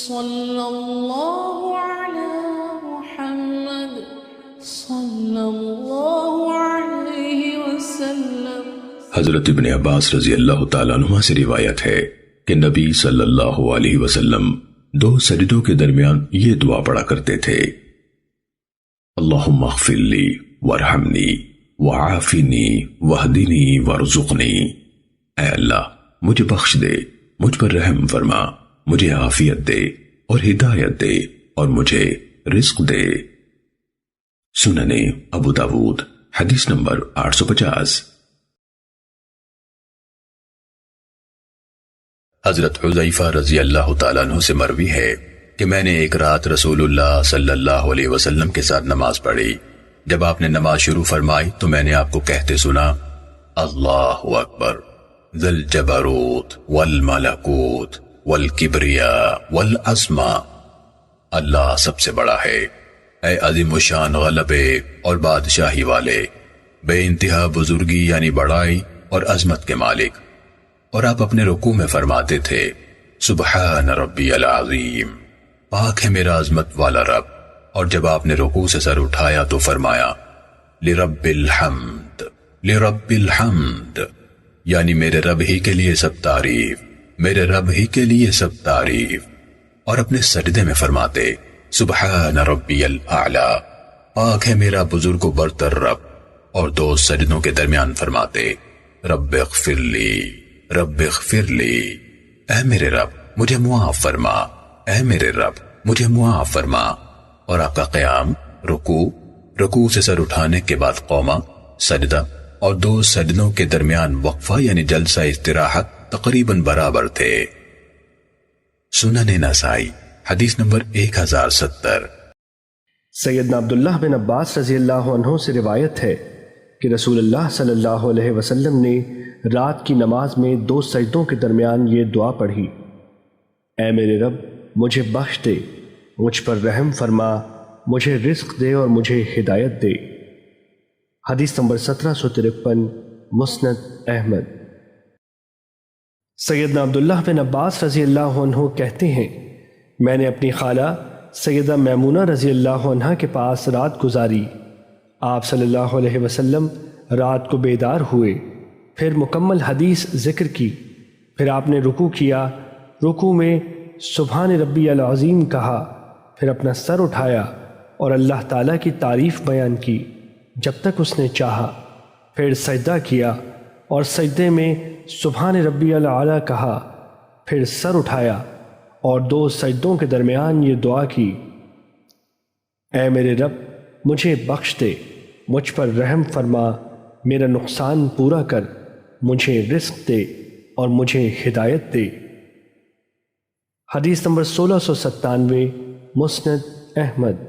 صلی اللہ علی محمد صلی اللہ علیہ وسلم۔ حضرت ابن عباس رضی اللہ تعالیٰ عنہ سے روایت ہے کہ نبی صلی اللہ علیہ وسلم دو سجدوں کے درمیان یہ دعا پڑھا کرتے تھے: اللہم اغفر لی وارحمنی وعافنی واہدنی وارزقنی۔ اے اللہ مجھے بخش دے، مجھ پر رحم فرما، مجھے عافیت دے اور ہدایت دے اور مجھے رزق دے۔ سنن ابو داود حدیث نمبر 850۔ حضرت حذیفہ رضی اللہ تعالیٰ عنہ سے مروی ہے کہ میں نے ایک رات رسول اللہ صلی اللہ علیہ وسلم کے ساتھ نماز پڑھی۔ جب آپ نے نماز شروع فرمائی تو میں نے آپ کو کہتے سنا: اللہ اکبر ذی الجبروت والملکوت والکبریاء والعظمہ۔ اللہ سب سے بڑا ہے، اے عظیم الشان غلبے اور بادشاہی والے، بے انتہا بزرگی یعنی بڑائی اور عظمت کے مالک۔ اور آپ اپنے رکوع میں فرماتے تھے: سبحان ربی العظیم، پاک ہے میرا عظمت والا رب۔ اور جب آپ نے رکوع سے سر اٹھایا تو فرمایا: لرب الحمد، لرب الحمد، یعنی میرے رب ہی کے لیے سب تعریف، میرے رب ہی کے لیے سب تعریف۔ اور اپنے سجدے میں فرماتے: سبحان ربی الاعلی، پاک ہے میرا بزرگ و برتر رب۔ اور دو سجدوں کے درمیان فرماتے: رب اغفر لی، رب اغفر لی، اے میرے رب مجھے معاف فرما، اے میرے رب مجھے معاف فرما۔ اور آپ کا قیام، رکوع سے سر اٹھانے کے بعد قومہ، سجدہ اور دو سجدوں کے درمیان وقفہ یعنی جلسہ استراحت تقریباً برابر تھے۔ سنن نسائی حدیث نمبر 1070۔ سیدنا عبداللہ بن عباس رضی اللہ عنہ سے روایت ہے کہ رسول اللہ صلی اللہ علیہ وسلم نے رات کی نماز میں دو سجدوں کے درمیان یہ دعا پڑھی: اے میرے رب مجھے بخش دے، مجھ پر رحم فرما، مجھے رزق دے اور مجھے ہدایت دے۔ حدیث نمبر 1753، مسند احمد۔ سیدنا عبداللہ بن عباس رضی اللہ عنہ کہتے ہیں، میں نے اپنی خالہ سیدہ میمونہ رضی اللہ عنہ کے پاس رات گزاری۔ آپ صلی اللہ علیہ وسلم رات کو بیدار ہوئے، پھر مکمل حدیث ذکر کی، پھر آپ نے رکوع کیا، رکوع میں سبحان ربی العظیم کہا، پھر اپنا سر اٹھایا اور اللہ تعالیٰ کی تعریف بیان کی جب تک اس نے چاہا، پھر سجدہ کیا اور سجدے میں سبحان ربی الاعلی کہا، پھر سر اٹھایا اور دو سجدوں کے درمیان یہ دعا کی: اے میرے رب مجھے بخش دے، مجھ پر رحم فرما، میرا نقصان پورا کر، مجھے رزق دے اور مجھے ہدایت دے۔ حدیث نمبر 1697، مسند احمد۔